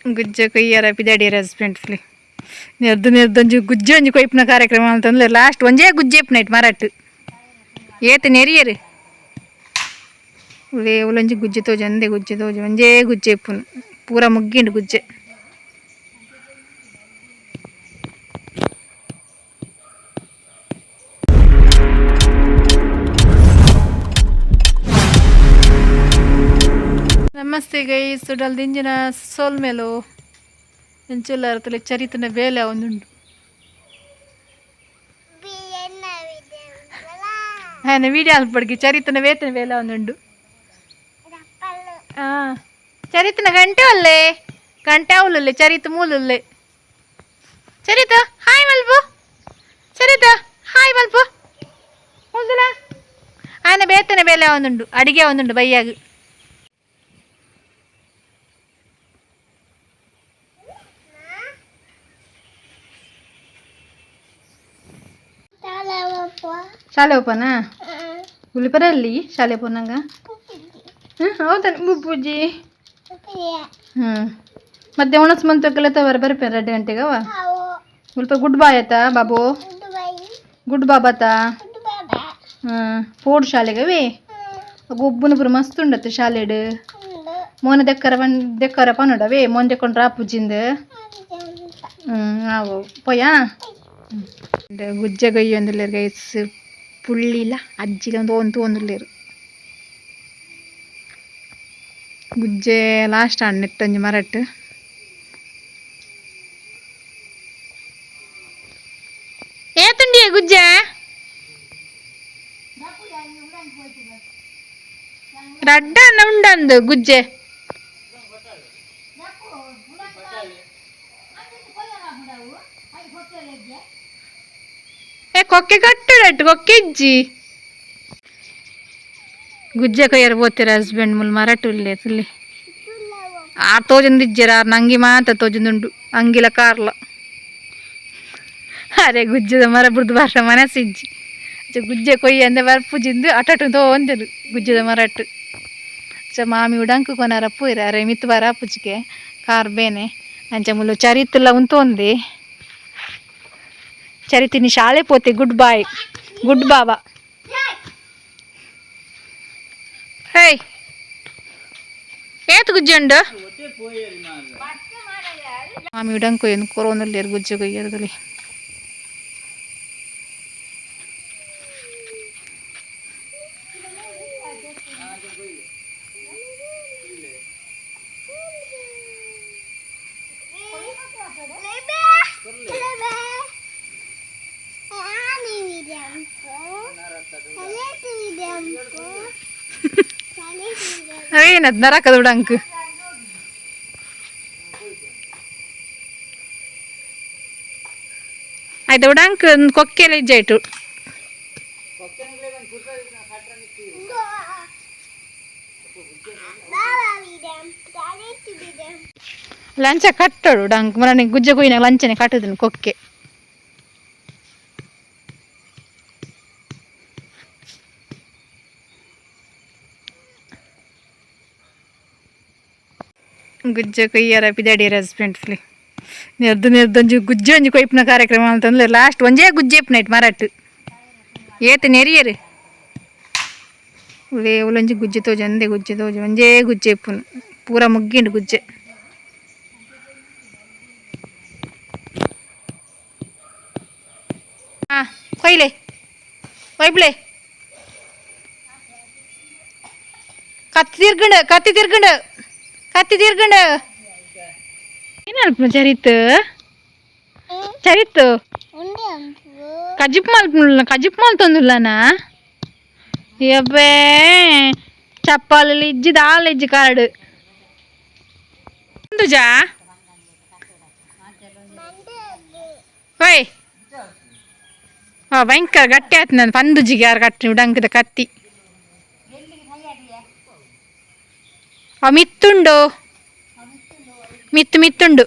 ಗುಜ್ಜೆ ಕೊಯ್ಯಾರ ಪಿದಾಡಿಯರ ಹಸ್ಬೆಂಡ್ಸ್ಲಿ ನಿರ್ದು ಗುಜ್ಜೆ ಒಂಜಿ ಕೊಯ್ಪುನ ಕಾರ್ಯಕ್ರಮ ಅಂತಂದ್ರೆ ಲಾಸ್ಟ್ ಒಂಜೇ ಗುಜ್ಜೆ ಇಪ್ಪುನೈಟ್ ಮರಟ್ಟು ಏತು ನೆರಿಯರು ಉಲೇ ಉಲೊಂಜಿ ಗುಜ್ಜೆ ತೋಜು ಒಂದೇ ಗುಜ್ಜೆ ತೋಜು ಒಂಜೇ ಗುಜ್ಜೆ ಇಪ್ಪುನು ಪೂರ ಮುಗ್ಗಿಂಡು ಗುಜ್ಜೆ. ನಮಸ್ತೆ ಗೈಸ್, ಸುಡಲ್ ದಿಂಜಿನ ಸೋಲ್ ಮೇಲು ಎಂಚುಲ್ಲಾರತಲೆ ಚರಿತನ ಬೇಲೆ ಒಂದುಂಡು. ಹಾಂ ವೀಡಿಯೋ ಅಲ್ಪಡ್ಗಿ ಚರಿತನ ವೇತನ ಬೇಲೆ ಒಂದುಂಡು. ಚರಿತನ ಗಂಟೆ ಒಲ್ಲೆ ಗಂಟೆ ಅವಲಲ್ಲೇ ಚರಿತ ಮೂಲಲ್ಲೇ ಚರಿತ ಹಾಯ್ ಮಲ್ಪು ಚರಿತ ಹಾಯ್ ಮಲ್ಪು ಮುಲ್ದುಲ ಆಯನ ಬೇತನ ಬೇಲೆ ಒಂದುಂಡು ಅಡಿಗೆ ಒಂದುಂಡು ಬೈಯಾಗ. ಶಾಲೆ ಓಪನಾ ಉಳಿಪರಲ್ಲಿ ಶಾಲೆ ಓಪನಂಗ ಹೌದಾ ಬುಬ್ಬುಜ್ಜಿ ಮತ್ತೆ ಒಣಸ್ ಮಂತಕ್ಕೆಲ್ಲ ತವರ ಬರ್ಪೇನೆ 2 ಗಂಟೆಗವ ಸ್ವಲ್ಪ ಗುಡ್ ಬಾಯ್ ಆಯ್ತಾ ಬಾಬು ಗುಡ್ ಬಾಬಾತಾ ಪೋಡ್ ಶಾಲೆಗವೇ ಗೊಬ್ಬನ ಪುರ ಮಸ್ತ್ ಉಂಡತ್ತೆ ಶಾಲೆಡ್ ಮೋನ ದೆಕ್ಕರ ಪನ್ನಡವೇ ಮೋನ್ ದೆಕ್ಕೊಂಡ್ರ ಅಪ್ಪುಜಿಂದ ಆವು ಪೋಯಾ ಗುಜ್ಜೆ ಗೊಯ್ಯಿ ಒಂದುಲ್ಲೇರು ಗೈಸ್ ಪುಳ್ಳಿಲ್ಲ ಅಜ್ಜಿಲ ಒಂದು ಒಂದುಲ್ಲೇರು ಗುಜ್ಜೆ ಲಾಸ್ಟ್ ಹಣ್ಣು ಇಟ್ಟಂಜಿ ಮರಟ್ಟು ಏತುಂಡಿಯೇ ಗುಜ್ಜೆ ರಡ್ಡ ಉಂಡಂದು ಗುಜ್ಜೆ ಕೊಕ್ಕೆ ಕಟ್ಟುಡಟ್ಟು ಕೊಕ್ಕೆ ಇಜ್ಜಿ ಗುಜ್ಜೆ ಕೊಯ್ಯರು పోతారు ಹಸ್ಬೆಂಡ್ ಮುಲ್ ಮರಟು ಇಲ್ಲೇ ತುಲ್ಲಿ ತೋಜೊಂದು ಇಜ್ಜರ ನಂಗಿ ಮಾತ ತೋಜೊಂದುಂಡು ಅಂಗಿಲ ಕಾರ್ಲ ಅರೆ ಗುಜ್ಜದ ಮರ ಬುಡ್ದು ಬಾರ ಮನಸ್ಸಿಜ್ಜಿ ಗುಜ್ಜೆ ಕೊಯ್ಯ ಅಂದೆ ಬರ್ಪುಜಿಂದು ಅಟಟು ತೋಂದರು ಗುಜ್ಜದ ಮರಟ್ಟು ಮಾಮಿ ಉಡಂಕು ಕೊನಾರ ಪೂರ ಅರೆ ಮಿತ್ತು ಬಾರ ಪುಚ್ಚಿಗೆ ಕಾರ್ ಬೇನೆ ಅಂಚ ಮುಲ್ಲು ಚರಿತ್ತಲ್ಲ ಉಂತೋಂದಿ ಚರಿತಿನಿ ಶಾಲೆ ಪೋತೆ ಗುಡ್ ಬಾಯ್ ಗುಡ್ ಬಾಬಾ ಹೇ ಏತು ಗುಜ್ಜೆ ಉಂಡು ಮಾಮಿ ಉಡಂಕು ಕೊಯ್ಯನು ಕೊರೋನಲ್ಲಿ ಗುಜ್ಜೆ ಕೊಯ್ಯರ್ದಲ್ಲಿ ಏನದು ನರಕದ ಉಡಂಕು ಆಯ್ತು ಉಡಂಕು ಕೊಕ್ಕೆಲ್ಲ ಇಜ್ಜಾಯ್ತು ಲಂಚ ಕಟ್ಟೋಡು ಉಡಂಕು ಮರನಿಗೆ ಗುಜ್ಜೆ ಕೊಯ್ನಾಗ ಲಂಚನೆ ಕಟ್ಟುದನು ಕೊಕ್ಕೆ ಗುಜ್ಜೆ ಕೊಯ್ಯಾರ ಪಿದಾಡಿಯರ ಹಸ್ಬೆಂಡ್ಸ್ಲಿ ನಿರ್ದು ಗುಜ್ಜೆ ಒಂಜಿ ಕೊಯ್ಪುನ ಕಾರ್ಯಕ್ರಮ ಅಂತಂದ್ರೆ ಲಾಸ್ಟ್ ಒಂಜೇ ಗುಜ್ಜೆ ಇಪ್ಪುನೈಟ್ ಮರಟ್ಟು ಏತು ನೆರಿಯರು ಉಲೇ ಉಲೊಂಜಿ ಗುಜ್ಜೆ ತೋಜು ಒಂದೇ ಗುಜ್ಜೆ ತೋಜು ಒಂಜೇ ಗುಜ್ಜೆ ಇಪ್ಪುನು ಪೂರ ಮುಗ್ಗಿಂಡು ಗುಜ್ಜೆ. ಕೊಯ್ಲೆ ಕೊಯ್ಬ್ಲೆ ಕತ್ತಿ ತಿರ್ಗಂಡು ಏನಲ್ಪ ಚರಿತ್ತು ಕಜಿಪ್ ಮಾಲ್ತೊಂದುಲ್ಲನಾ ಎಬ್ಬೇ ಚಪ್ಪಾಲಲ್ಲಿ ಇಜ್ಜಿ ದಾಲ್ ಇಜ್ಜಿ ಕಾರ್ಡು ಜಾ ಹೊಯ್ ಭಯಂಕರ ಗಟ್ಟಿ ಆಯ್ತು ನಾನು ಪಂದುಜಿಗೆ ಯಾರು ಕಟ್ಟಿ ಉಡಂಕದ ಕತ್ತಿ ಮಿತ್ತುಂಡು ಮಿತ್ತುಂಡು